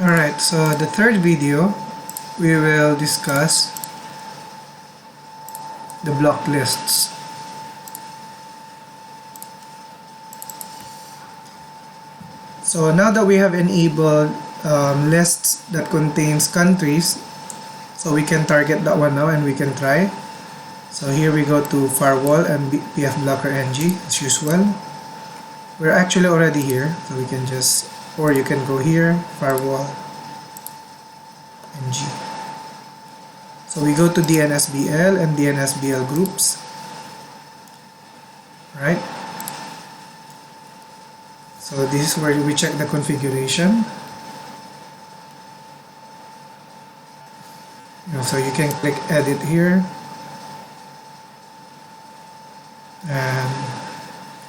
Alright, so the third video, we will discuss the block lists. So now that we have enabled lists that contains countries, so we can target that one now and we can try. So here we go to firewall and PF blocker ng as usual. We're actually already here, so we can just, or you can go here, firewall ng. So we go to DNSBL and DNSBL groups. Right? So this is where we check the configuration. So you can click edit here. And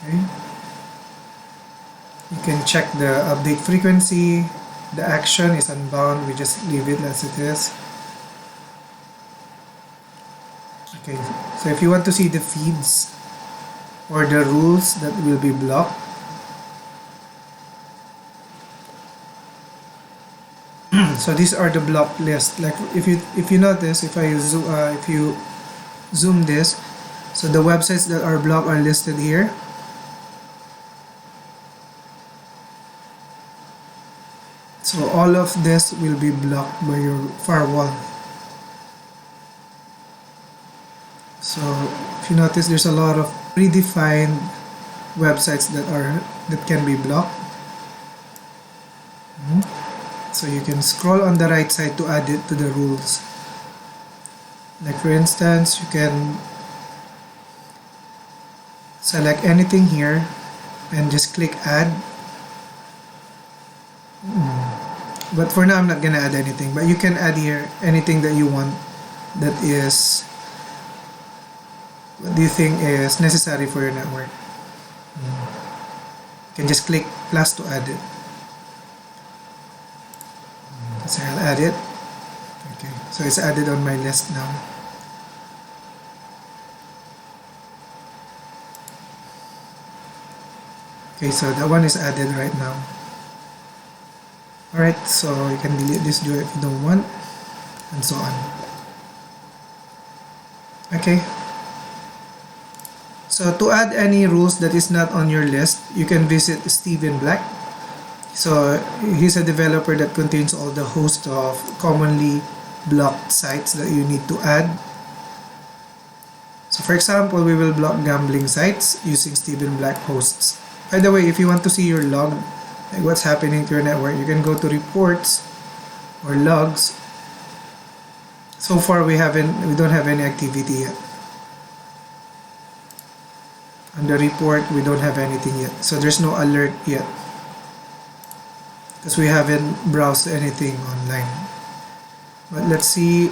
okay. You can check the update frequency. The action is unbound. We just leave it as it is. Okay, so if you want to see the feeds or the rules that will be blocked, so these are the block list. Like if you notice, if you zoom this, so the websites that are blocked are listed here. So all of this will be blocked by your firewall. So if you notice, there's a lot of predefined websites that can be blocked. So you can scroll on the right side to add it to the rules. Like for instance, you can select anything here and just click add. But for now I'm not gonna add anything, but you can add here anything that you want that is, what do you think is necessary for your network. You can just click plus to add it. So I'll add it. Okay, so it's added on my list now. Okay, so that one is added right now. Alright, so you can delete this if you don't want, and so on. Okay. So to add any rules that is not on your list, you can visit Steven Black. So he's a developer that contains all the host of commonly blocked sites that you need to add. So for example, we will block gambling sites using Steven Black hosts. By the way, if you want to see your log, like what's happening to your network, you can go to reports or logs. So far we don't have any activity yet. On the report, we don't have anything yet. So there's no alert yet, because we haven't browsed anything online. But let's see.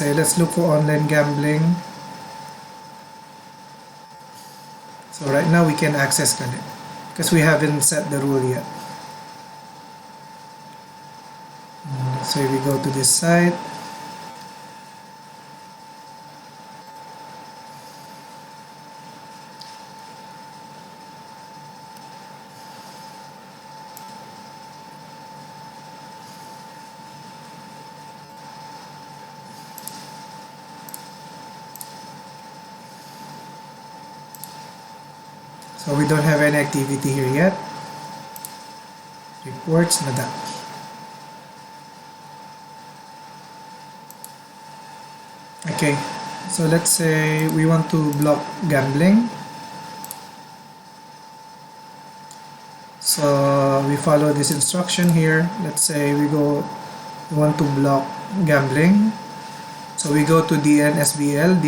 Let's look for online gambling. So right now we can access it because we haven't set the rule yet. So if we go to this site, so we don't have any activity here yet. Reports, nada. Okay, so let's say we want to block gambling. So we follow this instruction here. Let's say we want to block gambling. So we go to DNSBL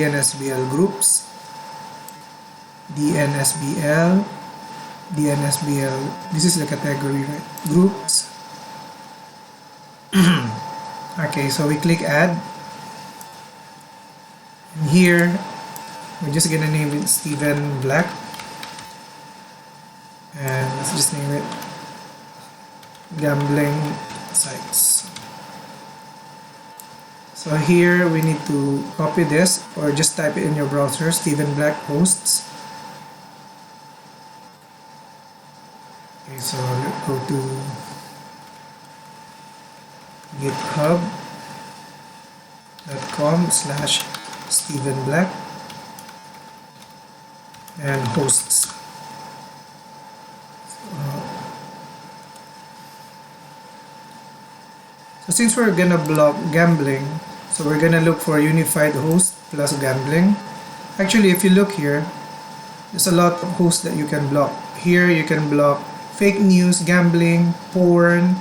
groups. DNSBL, this is the category, right? Groups. Okay, so we click add. And here, we're just gonna name it Steven Black. And let's just name it gambling sites. So here we need to copy this or just type it in your browser, Steven Black hosts. Okay, so let's go to github.com/Steven Black and hosts. So since we're gonna block gambling, so we're gonna look for unified host plus gambling. Actually, if you look here, there's a lot of hosts that you can block. Here you can block fake news, gambling, porn,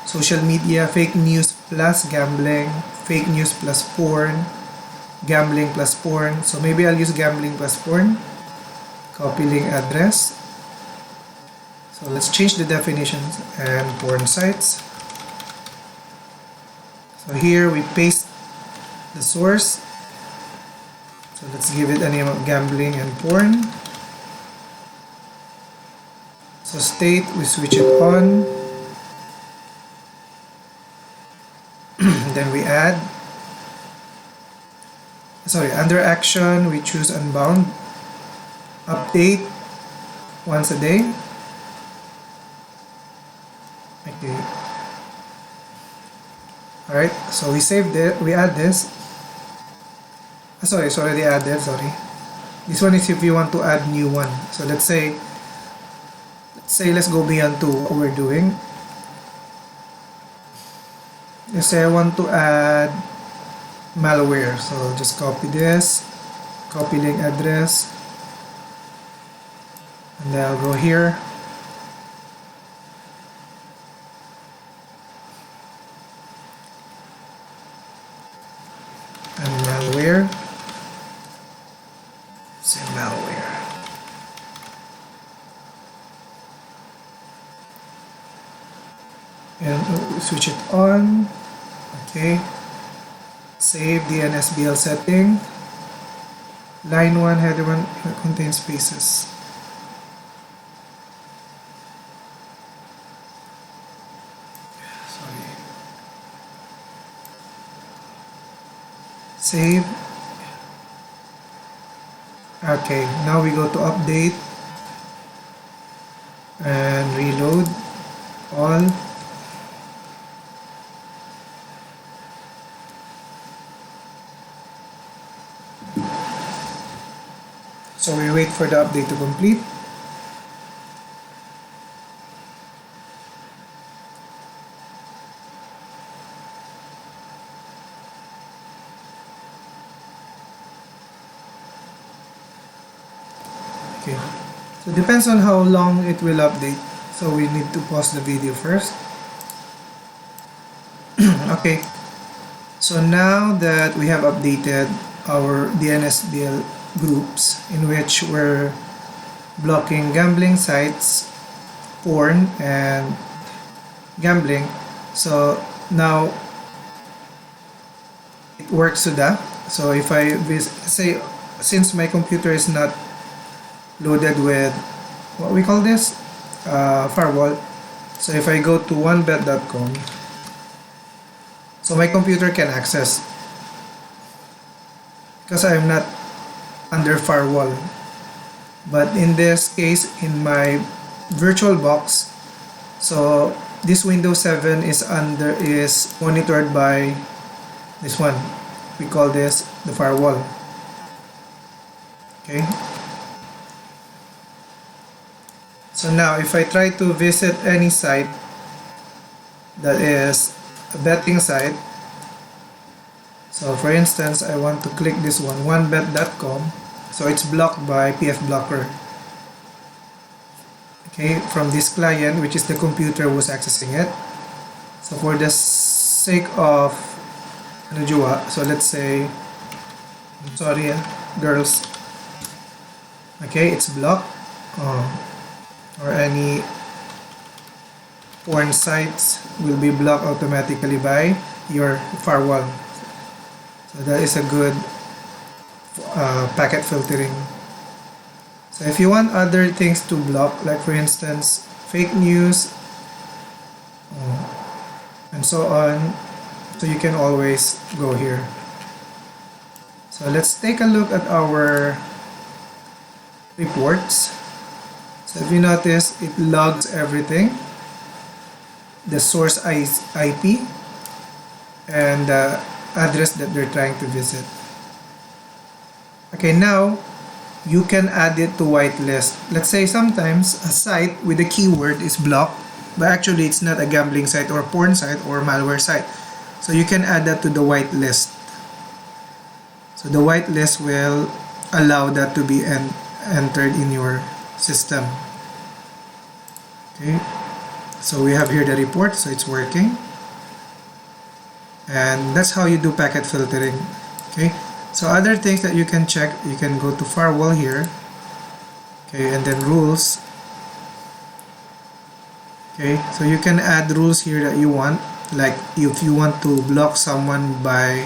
social media, fake news plus gambling, fake news plus porn, gambling plus porn. So maybe I'll use gambling plus porn. Copy link address. So let's change the definitions and porn sites. So here we paste the source. So let's give it a name of gambling and porn. So state, we switch it on. Then we add. Under action, we choose unbound. Update once a day. Okay. Alright, so we saved it, we add this. Sorry, it's already added, sorry. This one is if you want to add new one. So let's say let's go beyond to what we're doing. Let's say I want to add malware. So just copy this, copy link address, and then I'll go here. And malware. Say malware. And switch it on. Okay. Save DNSBL setting. Line 1, header 1 contains spaces. Sorry. Save. Okay, now we go to update and reload all. So we wait for the update to complete. Okay, so it depends on how long it will update. So we need to pause the video first. Okay, so now that we have updated our DNSBL groups in which we're blocking gambling sites, porn, and gambling, so now it works to that. So if I say, since my computer is not loaded with what we call this firewall, so if I go to onebet.com, so my computer can access because I'm not under firewall. But in this case, in my virtual box, so this Windows 7 is monitored by this one. We call this the firewall. Okay. So now if I try to visit any site that is a betting site, so for instance, I want to click this one, onebet.com. So it's blocked by PF Blocker. Okay, from this client, which is the computer who's accessing it. So for the sake of so let's say, I'm sorry, girls. Okay, it's blocked. Or any porn sites will be blocked automatically by your firewall. So that is a good packet filtering. So if you want other things to block, like for instance fake news and so on, So you can always go here. So let's take a look at our reports. So if you notice, it logs everything, the source IP and the address that they're trying to visit. Okay, now you can add it to whitelist. Let's say sometimes a site with a keyword is blocked, but actually it's not a gambling site or porn site or malware site. So you can add that to the whitelist. So the whitelist will allow that to be entered in your system. Okay, so we have here the report, so it's working. And that's how you do packet filtering. Okay, so other things that you can check, you can go to firewall here. Okay, and then rules. Okay, so you can add rules here that you want, like if you want to block someone by,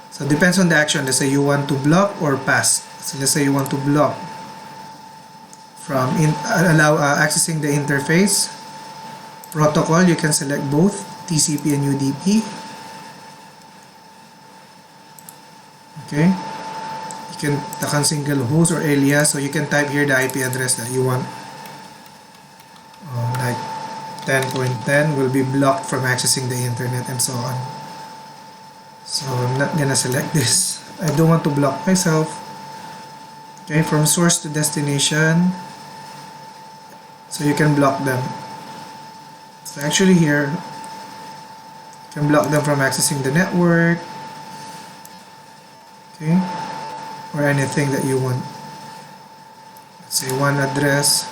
so it depends on the action. Let's say you want to block or pass. So let's say you want to block from allow accessing the interface. Protocol, you can select both TCP and UDP. Okay, you can takan single host or alias, so you can type here the IP address that you want. Like 10.10 will be blocked from accessing the internet and so on. So I'm not gonna select this. I don't want to block myself. Okay, from source to destination, so you can block them. So actually here, you can block them from accessing the network. Okay, or anything that you want. Let's say one address,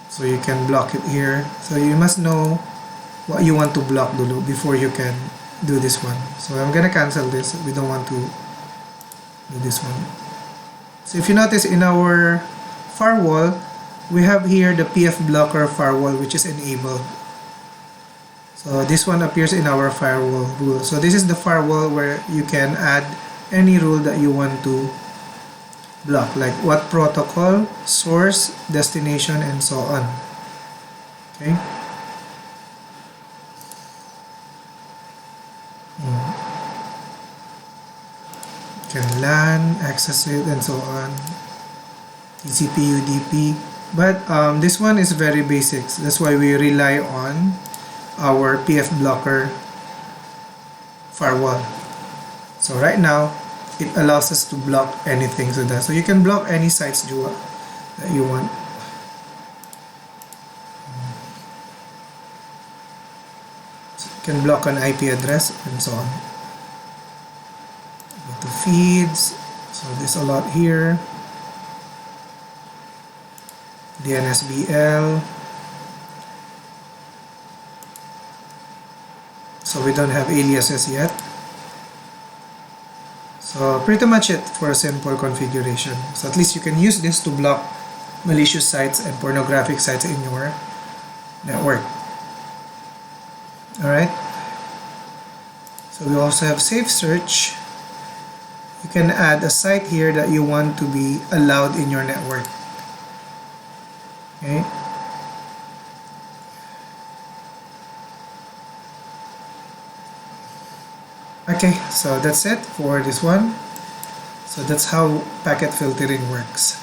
so you can block it here. So you must know what you want to block dulu before you can do this one. So I'm gonna cancel this. We don't want to do this one. So if you notice in our firewall, we have here the PF blocker firewall, which is enabled. So this one appears in our firewall rule. So this is the firewall where you can add any rule that you want to block, like what protocol, source, destination, and so on. Okay. You can LAN, access it, and so on. TCP, UDP. But this one is very basic. That's why we rely on our PF blocker firewall. So right now, it allows us to block anything. So you can block any sites that you want. So you can block an IP address and so on. Go to feeds. So there's a lot here. DNSBL. So we don't have aliases yet. So pretty much it for a simple configuration. So at least you can use this to block malicious sites and pornographic sites in your network. Alright. So we also have safe search. You can add a site here that you want to be allowed in your network. Okay. Okay, so that's it for this one. So that's how packet filtering works.